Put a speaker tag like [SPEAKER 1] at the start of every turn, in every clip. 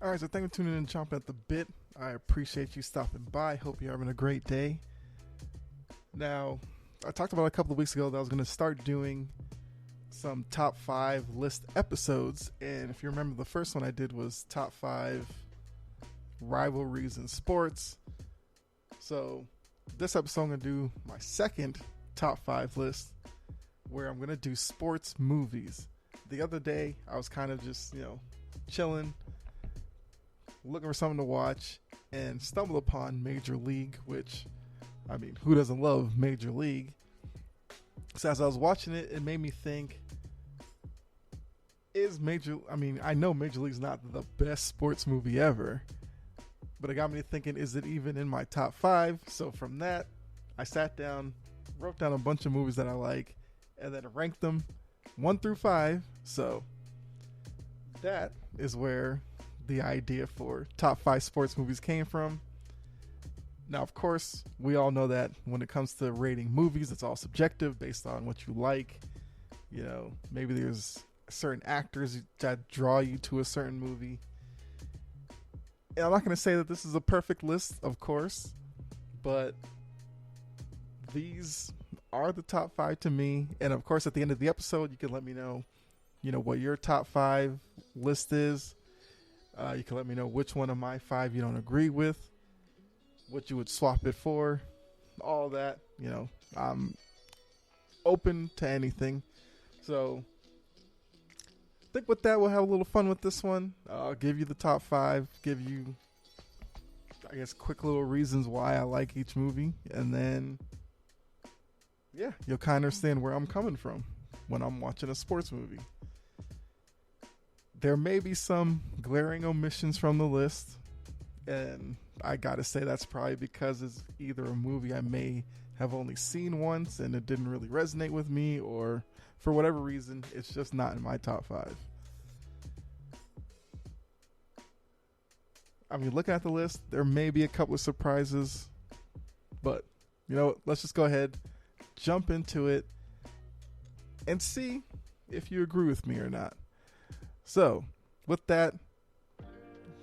[SPEAKER 1] All right, so thank you for tuning in and chomping at the bit. I appreciate you stopping by. Hope you're having a great day. Now, I talked about a couple of weeks ago that I was going to start doing some top 5 list episodes. And if you remember, the first one I did was top 5 rivalries in sports. So this episode, I'm going to do my second top 5 list where I'm going to do sports movies. The other day, I was kind of just, chilling, looking for something to watch, and stumbled upon Major League, which, who doesn't love Major League? So as I was watching it, it made me think, I know Major League's not the best sports movie ever, but it got me thinking, is it even in my top 5? So from that, I sat down, wrote down a bunch of movies that I like, and then ranked them 1 through 5. So that is where the idea for top 5 sports movies came from. Now, of course, we all know that when it comes to rating movies, it's all subjective based on what you like. Maybe there's certain actors that draw you to a certain movie. And I'm not going to say that this is a perfect list, of course, but these are the top 5 to me. And of course, at the end of the episode, you can let me know, what your top 5 list is. You can let me know which one of my 5 you don't agree with, what you would swap it for, all that. I'm open to anything. So I think with that, we'll have a little fun with this one. I'll give you the top 5, give you, quick little reasons why I like each movie. And then, you'll kind of understand where I'm coming from when I'm watching a sports movie. There may be some glaring omissions from the list, and I gotta say that's probably because it's either a movie I may have only seen once and it didn't really resonate with me, or for whatever reason, it's just not in my top 5. Looking at the list, there may be a couple of surprises, but let's just go ahead, jump into it, and see if you agree with me or not. So, with that,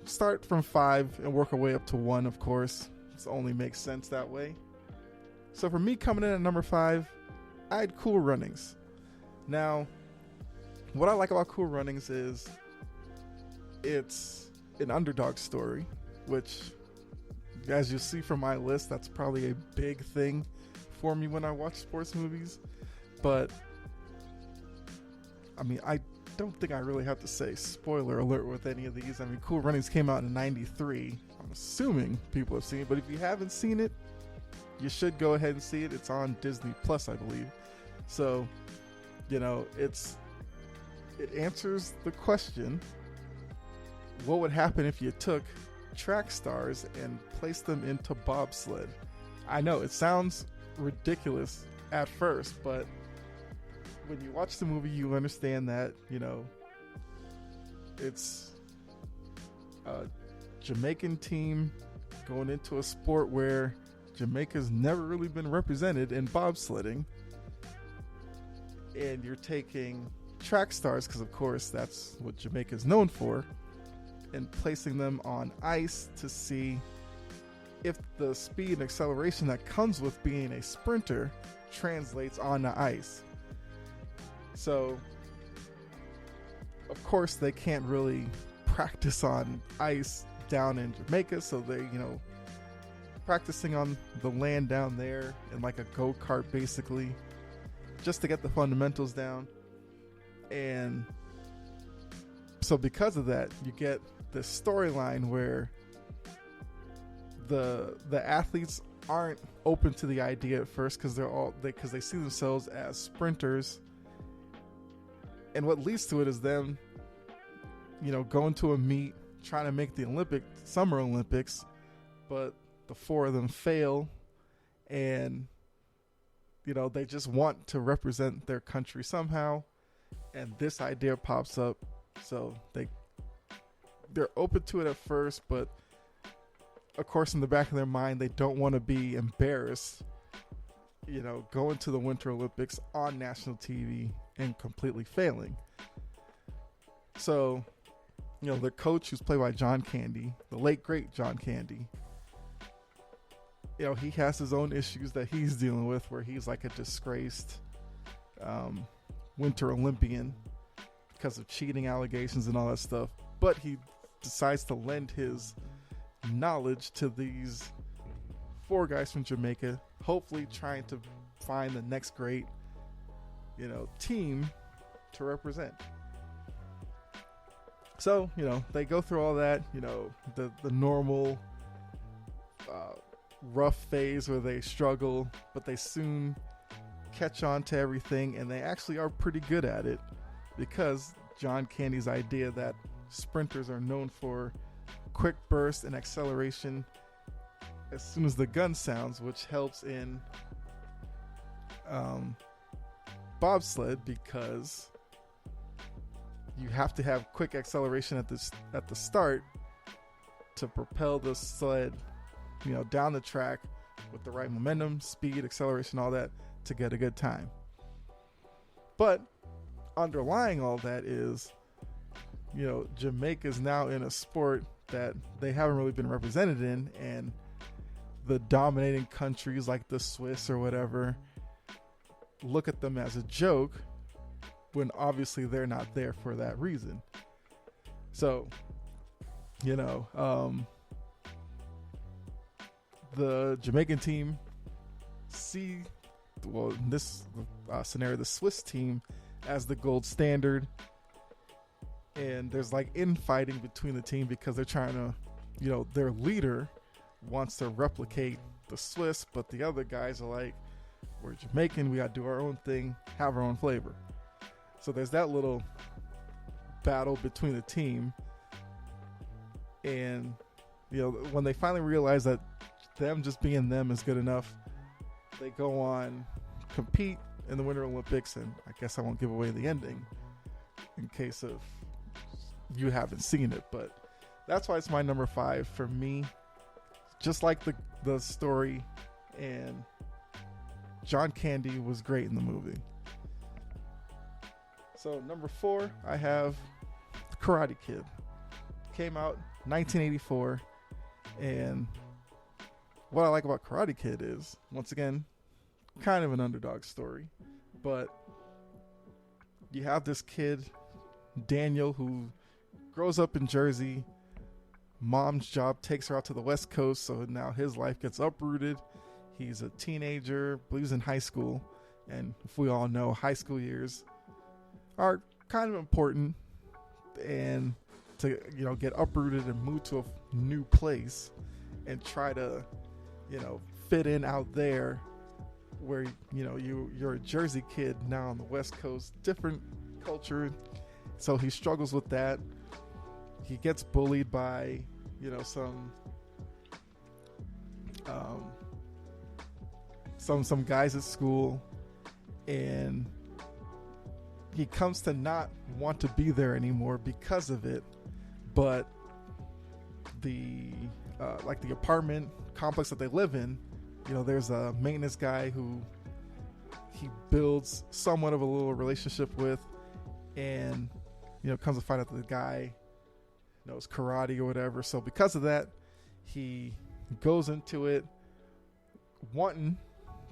[SPEAKER 1] start from 5 and work our way up to 1, of course. It only makes sense that way. So for me, coming in at number 5, I had Cool Runnings. Now, what I like about Cool Runnings is it's an underdog story, which, as you'll see from my list, that's probably a big thing for me when I watch sports movies. But, I don't think I really have to say spoiler alert with any of these. Cool Runnings came out in 93. I'm assuming people have seen it, but if you haven't seen it, you should go ahead and see it. It's on Disney Plus, I believe. So, it answers the question, what would happen if you took track stars and placed them into bobsled? I know it sounds ridiculous at first, but when you watch the movie, you understand that, it's a Jamaican team going into a sport where Jamaica's never really been represented in bobsledding. And you're taking track stars, because of course that's what Jamaica's known for, and placing them on ice to see if the speed and acceleration that comes with being a sprinter translates onto ice. So, of course, they can't really practice on ice down in Jamaica, so they, practicing on the land down there in like a go-kart, basically, just to get the fundamentals down. And so because of that, you get this storyline where the athletes aren't open to the idea at first, because they see themselves as sprinters. And what leads to it is them, going to a meet, trying to make the Summer Olympics, but the 4 of them fail, and, they just want to represent their country somehow, and this idea pops up, so they're open to it at first, but, of course, in the back of their mind, they don't want to be embarrassed, going to the Winter Olympics on national TV and completely failing. So, their coach, who's played by John Candy, the late great John Candy. He has his own issues that he's dealing with, where he's like a disgraced Winter Olympian because of cheating allegations and all that stuff. But he decides to lend his knowledge to these 4 guys from Jamaica, hopefully trying to find the next great, team to represent. So, they go through all that, the normal rough phase where they struggle, but they soon catch on to everything, and they actually are pretty good at it, because John Candy's idea that sprinters are known for quick burst and acceleration as soon as the gun sounds, which helps in bobsled, because you have to have quick acceleration at the start to propel the sled, down the track with the right momentum, speed, acceleration, all that, to get a good time. But underlying all that is, Jamaica is now in a sport that they haven't really been represented in, and the dominating countries like the Swiss or whatever look at them as a joke, when obviously they're not there for that reason. So, the Jamaican team in this scenario, the Swiss team as the gold standard. And there's like infighting between the team because they're trying to, their leader wants to replicate the Swiss, but the other guys are like, we're Jamaican, we got to do our own thing, have our own flavor. So there's that little battle between the team. And, when they finally realize that them just being them is good enough, they go on, compete in the Winter Olympics, and I guess I won't give away the ending in case of you haven't seen it, but that's why it's my number 5 for me. Just like the story, and John Candy was great in the movie. So number 4, I have Karate Kid. Came out 1984, and what I like about Karate Kid is, once again, kind of an underdog story, but you have this kid, Daniel, who grows up in Jersey. Mom's job takes her out to the West Coast, so now his life gets uprooted. He's a teenager, believes in high school, and if we all know, high school years are kind of important, and to get uprooted and move to a new place and try to fit in out there, where you're a Jersey kid now on the West Coast, different culture, so he struggles with that. He gets bullied by some guys at school, and he comes to not want to be there anymore because of it. But the apartment complex that they live in, there's a maintenance guy who he builds somewhat of a little relationship with, and comes to find out that the guy knows karate or whatever. So because of that, he goes into it wanting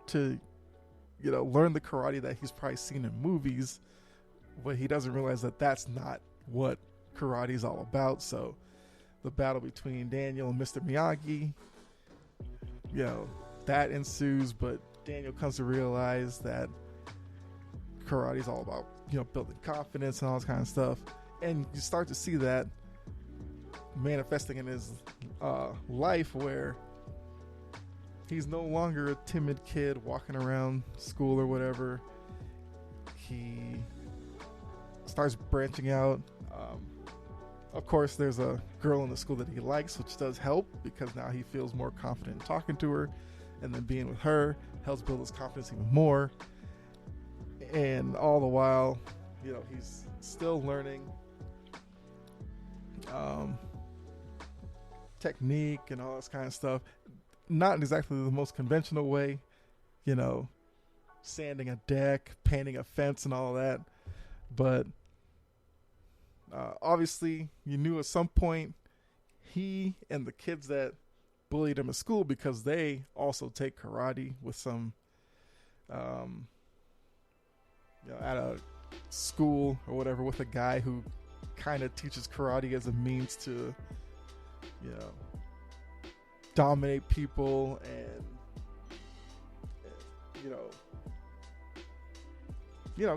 [SPEAKER 1] to learn the karate that he's probably seen in movies, but he doesn't realize that that's not what karate is all about. So the battle between Daniel and Mr. Miyagi, that ensues, but Daniel comes to realize that karate is all about building confidence and all this kind of stuff, and you start to see that manifesting in his life, where he's no longer a timid kid walking around school or whatever. He starts branching out. Of course, there's a girl in the school that he likes, which does help, because now he feels more confident in talking to her, and then being with her helps build his confidence even more. And all the while, he's still learning technique and all this kind of stuff. Not exactly the most conventional way, sanding a deck, painting a fence and all that, but Obviously, you knew at some point he and the kids that bullied him at school, because they also take karate with some, um, at a school or whatever, with a guy who kind of teaches karate as a means to, dominate people and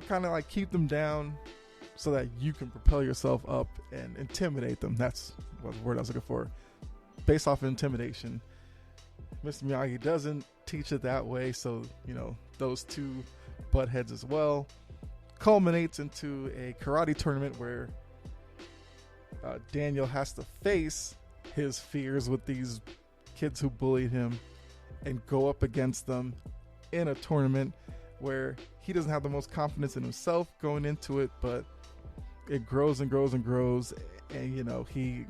[SPEAKER 1] kind of like keep them down so that you can propel yourself up and intimidate them. That's what the word I was looking for. Based off of intimidation. Mr. Miyagi doesn't teach it that way, so, those two butt heads as well. Culminates into a karate tournament where Daniel has to face his fears with these kids who bullied him and go up against them in a tournament where he doesn't have the most confidence in himself going into it, but it grows and grows and grows, and he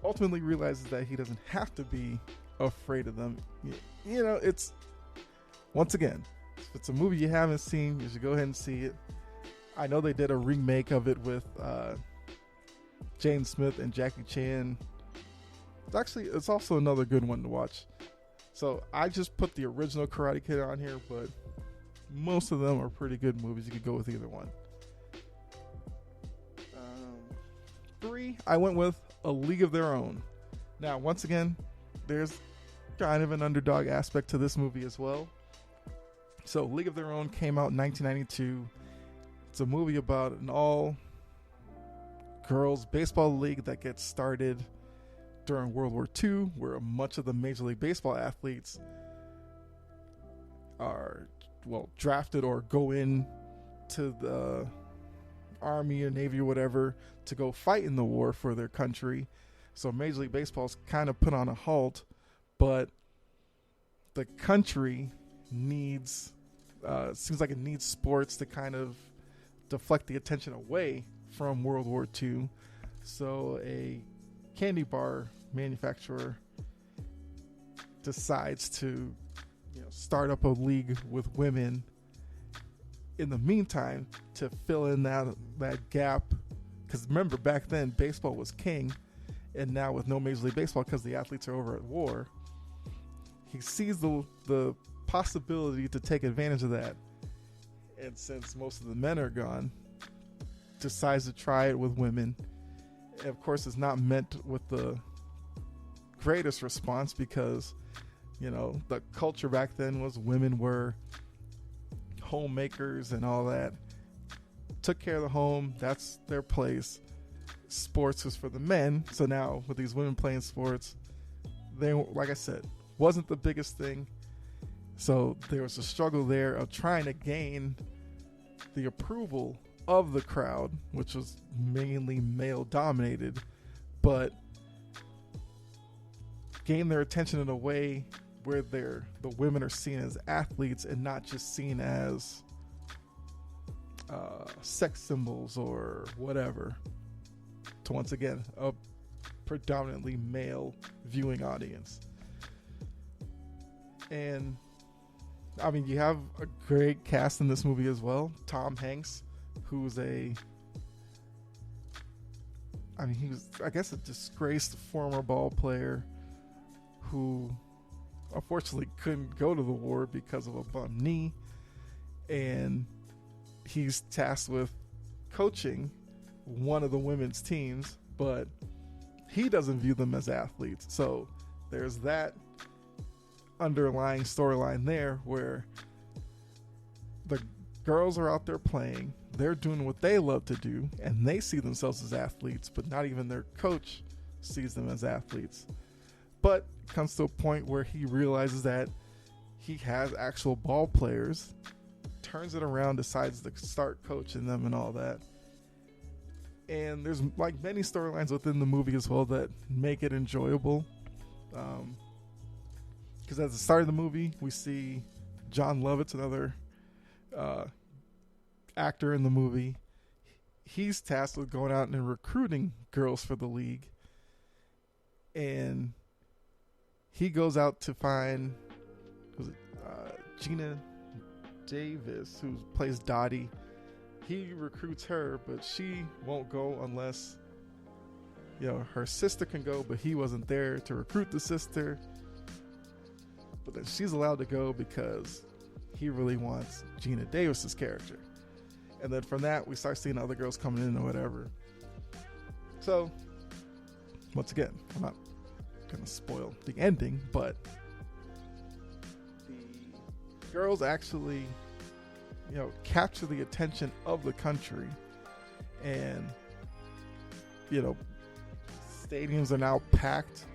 [SPEAKER 1] ultimately realizes that he doesn't have to be afraid of them. It's, once again, if it's a movie you haven't seen, you should go ahead and see it. I know they did a remake of it with Jaden Smith and Jackie Chan. It's also another good one to watch. So I just put the original Karate Kid on here, but most of them are pretty good movies. You could go with either one. 3, I went with A League of Their Own. Now, once again, there's kind of an underdog aspect to this movie as well. So League of Their Own came out in 1992. It's a movie about an all-girls baseball league that gets started during World War II, where much of the Major League Baseball athletes are, drafted or go in to the Army or Navy or whatever to go fight in the war for their country. So Major League Baseball's kind of put on a halt, but the country needs, seems like it needs sports to kind of deflect the attention away from World War II. So a candy bar manufacturer decides to start up a league with women in the meantime to fill in that gap, because remember, back then baseball was king, and now with no Major League Baseball because the athletes are over at war, he sees the possibility to take advantage of that, and since most of the men are gone, decides to try it with women. And of course, it's not met with the greatest response, because the culture back then was women were homemakers and all that, took care of the home, that's their place. Sports was for the men. So now with these women playing sports, they, like I said, wasn't the biggest thing. So there was a struggle there of trying to gain the approval of the crowd, which was mainly male dominated, but gain their attention in a way where the women are seen as athletes and not just seen as sex symbols or whatever, to once again a predominantly male viewing audience. And I mean, you have a great cast in this movie as well. Tom Hanks, who's he was, I guess, a disgraced former ball player who unfortunately couldn't go to the war because of a bum knee, and he's tasked with coaching one of the women's teams, but he doesn't view them as athletes. So there's that underlying storyline there, where the girls are out there playing, they're doing what they love to do, and they see themselves as athletes, but not even their coach sees them as athletes. But it comes to a point where he realizes that he has actual ball players, turns it around, decides to start coaching them and all that. And there's like many storylines within the movie as well that make it enjoyable. Because at the start of the movie, we see John Lovitz, another actor in the movie. He's tasked with going out and recruiting girls for the league. And he goes out to find Gina Davis, who plays Dottie. he recruits her, but she won't go unless, her sister can go, but he wasn't there to recruit the sister. But then she's allowed to go because he really wants Gina Davis's character. And then from that, we start seeing other girls coming in or whatever. So, once again, I'm not going to spoil the ending, but the girls actually, capture the attention of the country. And, stadiums are now packed.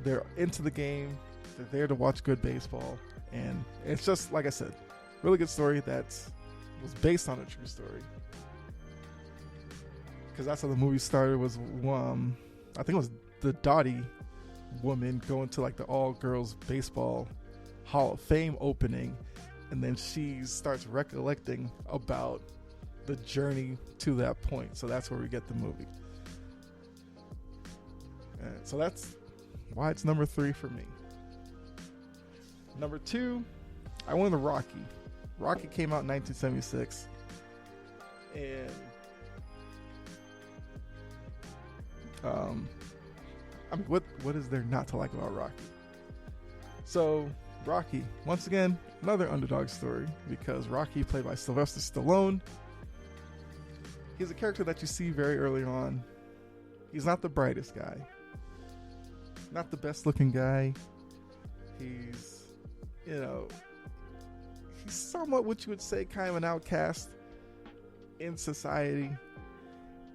[SPEAKER 1] They're into the game. They're there to watch good baseball. And it's just, like I said, really good story that was based on a true story. Because that's how the movie started, was I think it was the Dottie woman going to like the all-girls baseball Hall of Fame opening. And then she starts recollecting about the journey to that point. So that's where we get the movie. And so that's why it's number 3 for me. Number 2, I went with Rocky. Rocky came out in 1976. And what is there not to like about Rocky? So Rocky, once again, another underdog story, because Rocky, played by Sylvester Stallone, he's a character that you see very early on. He's not the brightest guy, not the best looking guy. He's, he's somewhat what you would say kind of an outcast in society.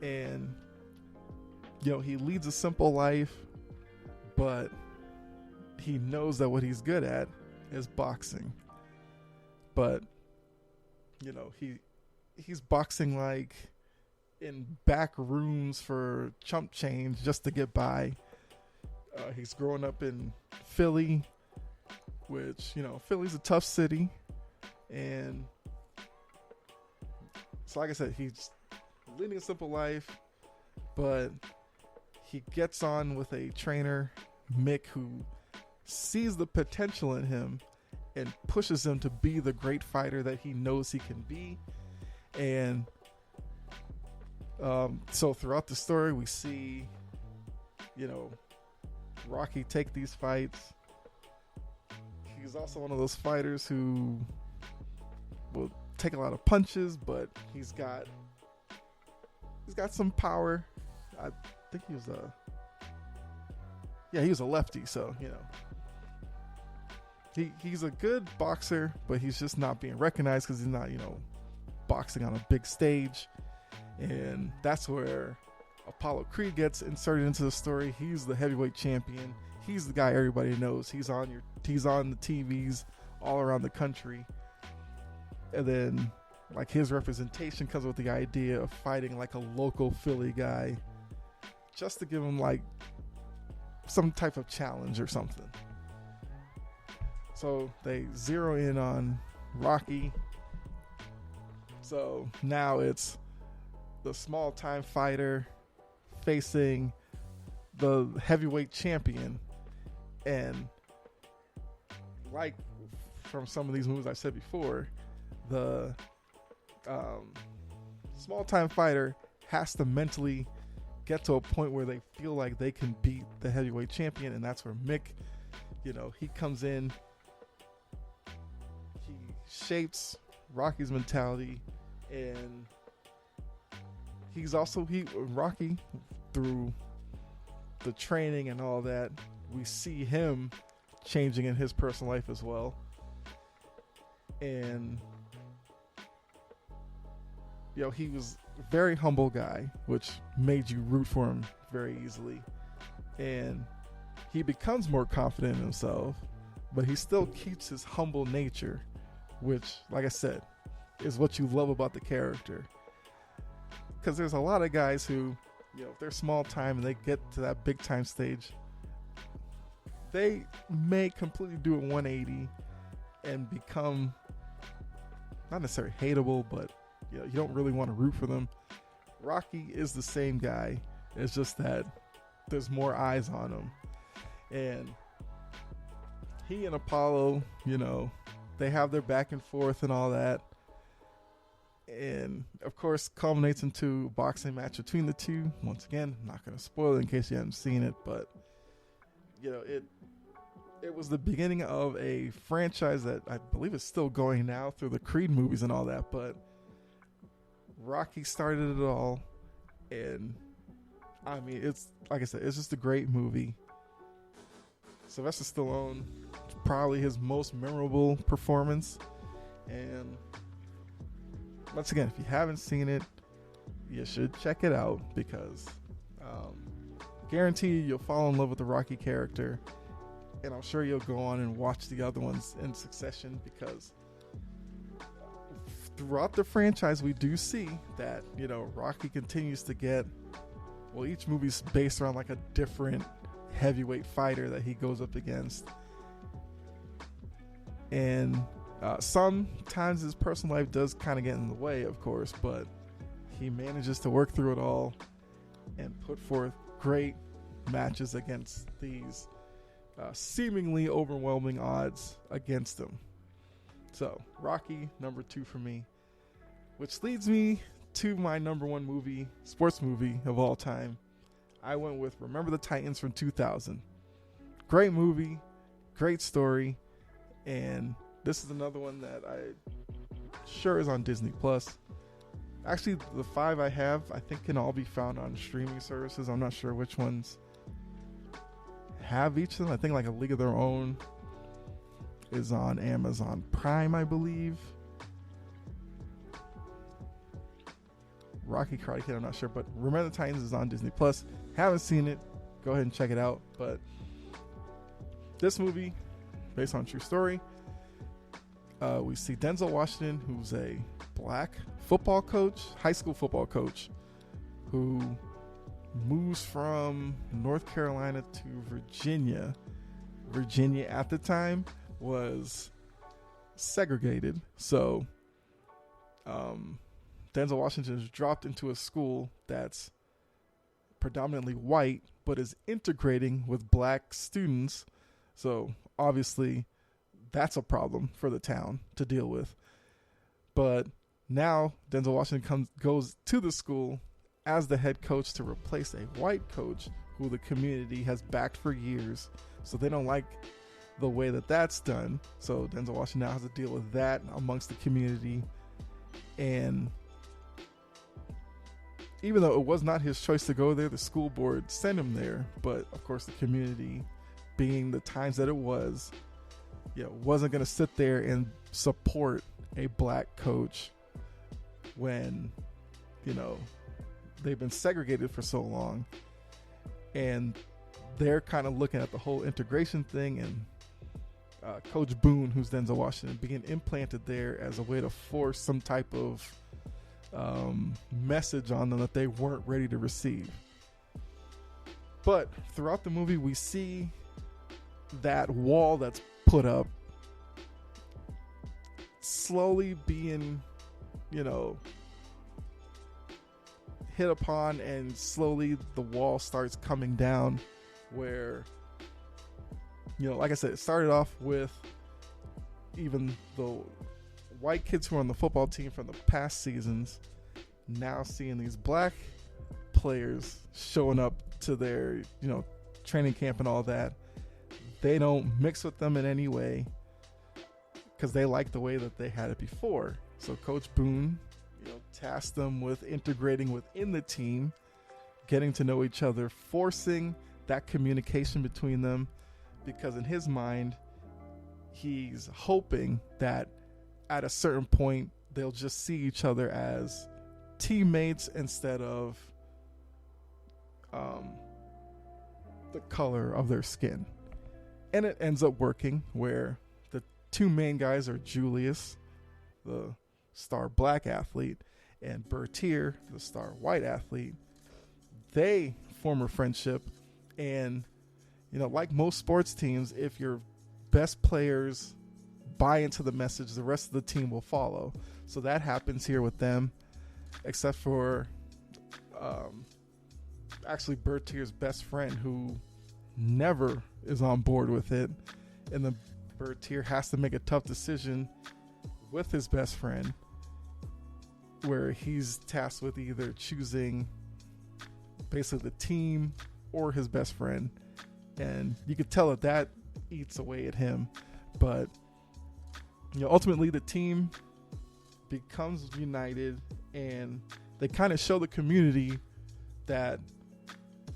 [SPEAKER 1] And, he leads a simple life, but he knows that what he's good at is boxing. But, he's boxing like in back rooms for chump change just to get by. He's growing up in Philly, which, Philly's a tough city. And so, like I said, he's leading a simple life, but he gets on with a trainer, Mick, who sees the potential in him and pushes him to be the great fighter that he knows he can be. And so throughout the story, we see, Rocky take these fights. He's also one of those fighters who will take a lot of punches, but he's got some power. I think he was a lefty, so he's a good boxer, but he's just not being recognized because he's not boxing on a big stage. And that's where Apollo Creed gets inserted into the story. He's the heavyweight champion. He's the guy everybody knows. He's on the TVs all around the country. And then like his representation comes with the idea of fighting like a local Philly guy, just to give him like some type of challenge or something. So they zero in on Rocky. So now it's the small time fighter facing the heavyweight champion. And like from some of these movies I said before, the small time fighter has to mentally get to a point where they feel like they can beat the heavyweight champion. And that's where Mick, he comes in, he shapes Rocky's mentality. And Rocky, through the training and all that, we see him changing in his personal life as well. And he was a very humble guy, which made you root for him very easily. And he becomes more confident in himself, but he still keeps his humble nature, which, like I said, is what you love about the character. Because there's a lot of guys who, if they're small time and they get to that big time stage, they may completely do a 180 and become not necessarily hateable, but you don't really want to root for them. Rocky is the same guy. It's just that there's more eyes on him. And he and Apollo, they have their back and forth and all that. And of course, culminates into a boxing match between the two. Once again, I'm not going to spoil it in case you haven't seen it, but it was the beginning of a franchise that I believe is still going now through the Creed movies and all that. But Rocky started it all, and I mean, it's like I said, it's just a great movie. Sylvester Stallone, probably his most memorable performance, and once again, if you haven't seen it, you should check it out because guarantee you'll fall in love with the Rocky character, and I'm sure you'll go on and watch the other ones in succession because throughout the franchise we do see that, Rocky continues to get, well, each movie's based around like a different heavyweight fighter that he goes up against, and sometimes his personal life does kind of get in the way, of course, but he manages to work through it all and put forth great matches against these seemingly overwhelming odds against him. So, Rocky, number 2 for me, which leads me to my number 1 movie, sports movie of all time. I went with Remember the Titans from 2000. Great movie, great story, and this is another one that sure is on Disney Plus. Actually, the 5 I have, I think, can all be found on streaming services. I'm not sure which ones have each of them. I think like A League of Their Own is on Amazon Prime, I believe. Rocky, Karate Kid, I'm not sure, but Remember the Titans is on Disney Plus. Haven't seen it, go ahead and check it out. But this movie, based on a true story, we see Denzel Washington, who's a black football coach, high school football coach, who moves from North Carolina to Virginia. Virginia at the time was segregated, so Denzel Washington is dropped into a school that's predominantly white but is integrating with black students, so obviously that's a problem for the town to deal with. But now Denzel Washington goes to the school as the head coach to replace a white coach who the community has backed for years, so they don't like the way that that's done. So Denzel Washington now has to deal with that amongst the community, and even though it was not his choice to go there, the school board sent him there. But of course, the community, being the times that it was, wasn't going to sit there and support a black coach when, they've been segregated for so long. And they're kind of looking at the whole integration thing, and Coach Boone, who's Denzel Washington, being implanted there as a way to force some type of message on them that they weren't ready to receive. But throughout the movie, we see that wall that's put up slowly being, hit upon, and slowly the wall starts coming down where, like I said, it started off with even the white kids who are on the football team from the past seasons now seeing these black players showing up to their, training camp and all that. They don't mix with them in any way because they like the way that they had it before. So Coach Boone, tasked them with integrating within the team, getting to know each other, forcing that communication between them, because in his mind, he's hoping that at a certain point, they'll just see each other as teammates instead of the color of their skin. And it ends up working where the two main guys are Julius, the star black athlete, and Bertier, the star white athlete. They form a friendship, and like most sports teams, if your best players buy into the message, the rest of the team will follow. So that happens here with them, except for actually Bertier's best friend, who never is on board with it, and then Bertier has to make a tough decision with his best friend, where he's tasked with either choosing basically the team or his best friend. And you could tell that eats away at him. But ultimately the team becomes united, and they kind of show the community that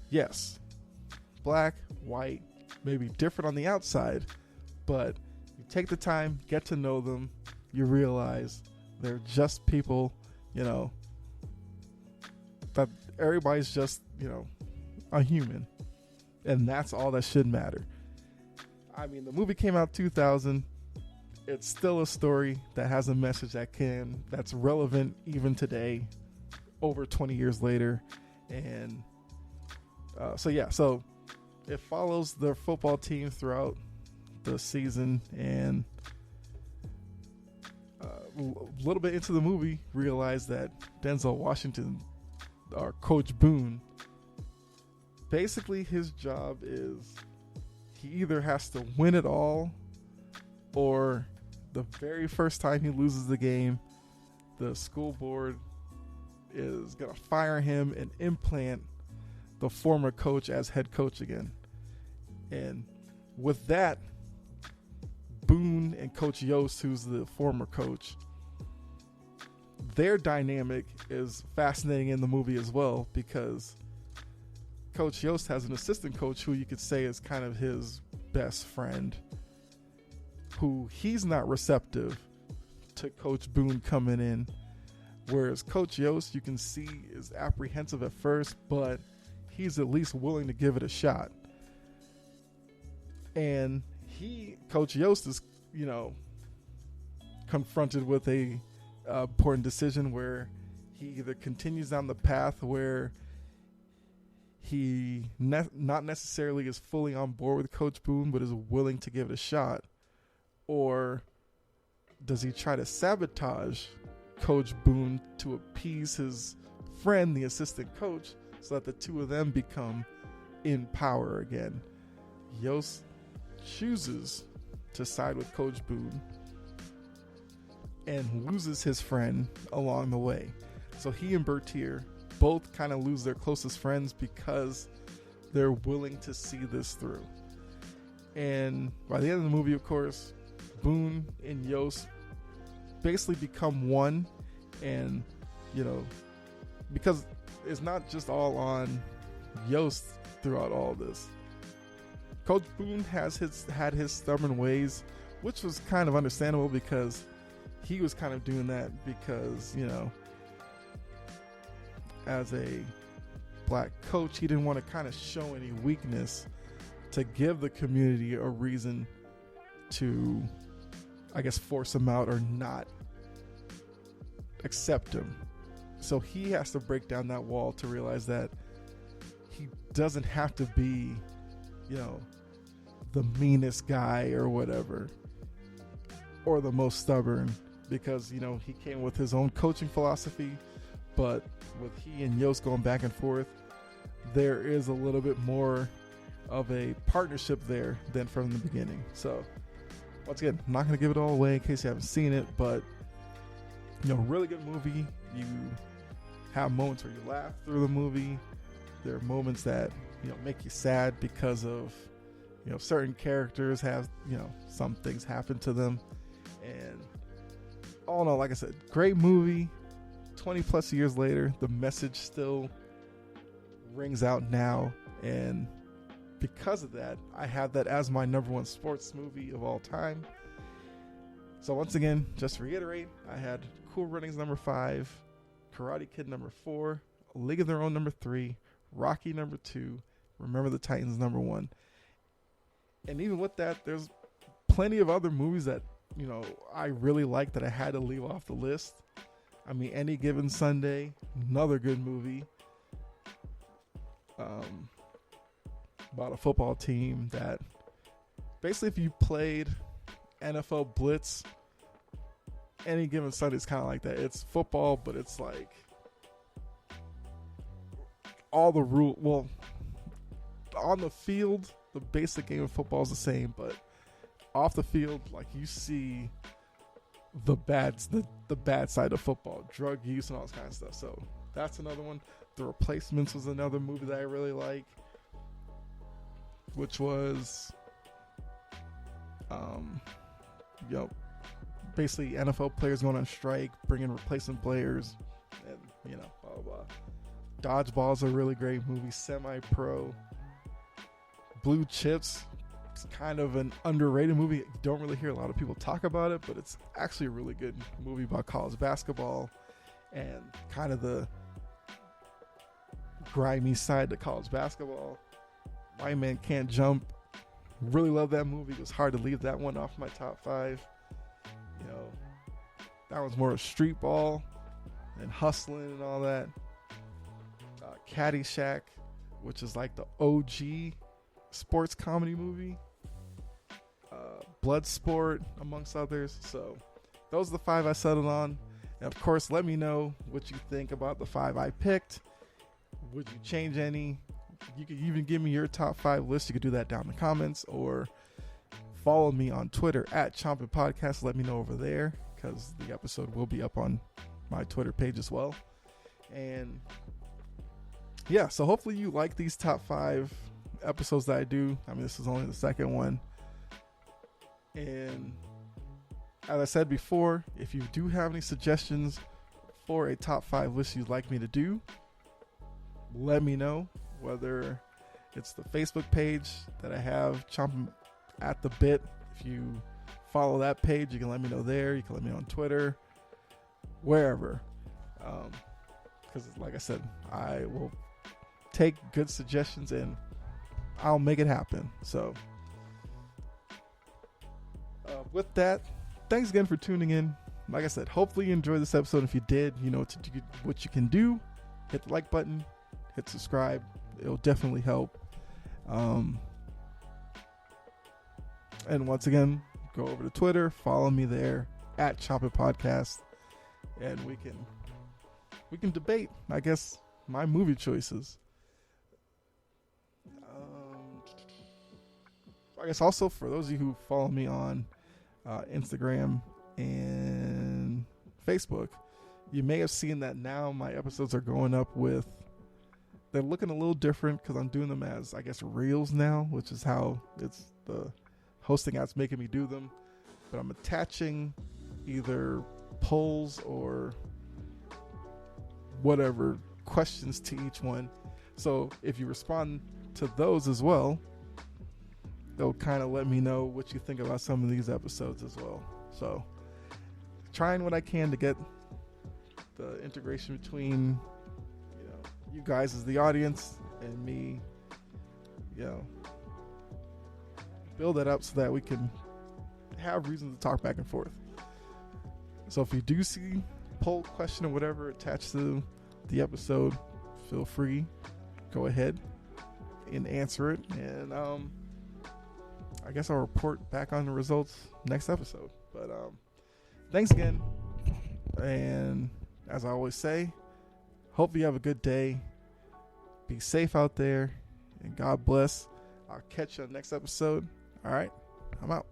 [SPEAKER 1] yes, black, white, maybe different on the outside, but you take the time, get to know them, you realize they're just people, that everybody's just, a human. And that's all that should matter. I mean, the movie came out 2000. It's still a story that has a message that's relevant even today, over 20 years later. And so it follows the football team throughout the season, and a little bit into the movie, realize that Denzel Washington, or Coach Boone, basically his job is he either has to win it all, or the very first time he loses the game, the school board is going to fire him and implant the former coach as head coach again. And with that, Boone and Coach Yost, who's the former coach, their dynamic is fascinating in the movie as well, because Coach Yost has an assistant coach who you could say is kind of his best friend, who he's not receptive to Coach Boone coming in, whereas Coach Yost, you can see, is apprehensive at first, but he's at least willing to give it a shot. And Coach Yost is, confronted with a important decision where he either continues down the path where he not necessarily is fully on board with Coach Boone, but is willing to give it a shot, or does he try to sabotage Coach Boone to appease his friend, the assistant coach, so that the two of them become in power again? Yost chooses to side with Coach Boone and loses his friend along the way. So he and Bertier both kind of lose their closest friends because they're willing to see this through. And by the end of the movie, of course, Boone and Yost basically become one. And, because it's not just all on Yost throughout all this. Coach Boone had his stubborn ways, which was kind of understandable because he was kind of doing that because, as a black coach, he didn't want to kind of show any weakness to give the community a reason to, I guess, force him out or not accept him. So he has to break down that wall to realize that he doesn't have to be, the meanest guy or whatever, or the most stubborn, because, he came with his own coaching philosophy. But with he and Yost going back and forth, there is a little bit more of a partnership there than from the beginning. So, once again, I'm not going to give it all away in case you haven't seen it, but, really good movie. You have moments where you laugh through the movie. There are moments that, make you sad because of, certain characters have, some things happen to them. And all in all, like I said, great movie. 20 plus years later, the message still rings out now, and because of that, I have that as my number one sports movie of all time. So once again, just to reiterate, I had Cool Runnings number 5, Karate Kid number 4, A League of Their Own number 3, Rocky number 2, Remember the Titans number 1. And even with that, there's plenty of other movies that, I really like that I had to leave off the list. I mean, Any Given Sunday, another good movie. About a football team that basically, if you played NFL Blitz, Any Given Sunday is kind of like that. It's football, but it's like all the rule. Well, on the field, the basic game of football is the same, but off the field, like, you see the bad side of football, drug use and all this kind of stuff. So that's another one. The Replacements was another movie that I really like, which was, basically NFL players going on strike, bringing replacement players, and blah blah blah. Dodgeball's a really great movie. Semi-Pro. Blue Chips. It's kind of an underrated movie. You don't really hear a lot of people talk about it, but it's actually a really good movie about college basketball and kind of the grimy side to college basketball. White Man Can't Jump. Really love that movie. It was hard to leave that one off my top 5. That was more of street ball and hustling and all that. Caddyshack, which is like the OG sports comedy movie. Bloodsport, amongst others. So those are the 5 I settled on. And of course, let me know what you think about the 5 I picked. Would you change any? You could even give me your top 5 list. You could do that down in the comments, or follow me on Twitter at Chompin' Podcast. Let me know over there, because the episode will be up on my Twitter page as well. And yeah, so hopefully you like these top 5 episodes that I do. I mean, this is only the second one. And as I said before, if you do have any suggestions for a top 5 list you'd like me to do, let me know. Whether it's the Facebook page that I have, Chompin' at the Bit. If you follow that page, you can let me know there. You can let me know on Twitter, wherever. Because like I said, I will take good suggestions and I'll make it happen. So with that, thanks again for tuning in. Like I said, hopefully you enjoyed this episode. If you did, you know what you can do. Hit the like button, hit subscribe. It'll definitely help. And once again, go over to Twitter, follow me there at Chompin' Podcast, and we can debate, I guess, my movie choices. I guess also for those of you who follow me on Instagram and Facebook, you may have seen that now my episodes are going up with. They're looking a little different because I'm doing them as, I guess, reels now, which is how it's the hosting app's making me do them. But I'm attaching either polls or whatever questions to each one. So if you respond to those as well, they'll kind of let me know what you think about some of these episodes as well. So trying what I can to get the integration between you guys as the audience and me, build that up so that we can have reason to talk back and forth. So if you do see poll question or whatever attached to the episode, feel free, go ahead and answer it. And I guess I'll report back on the results next episode. But thanks again. And as I always say, hope you have a good day. Be safe out there. And God bless. I'll catch you on the next episode. All right. I'm out.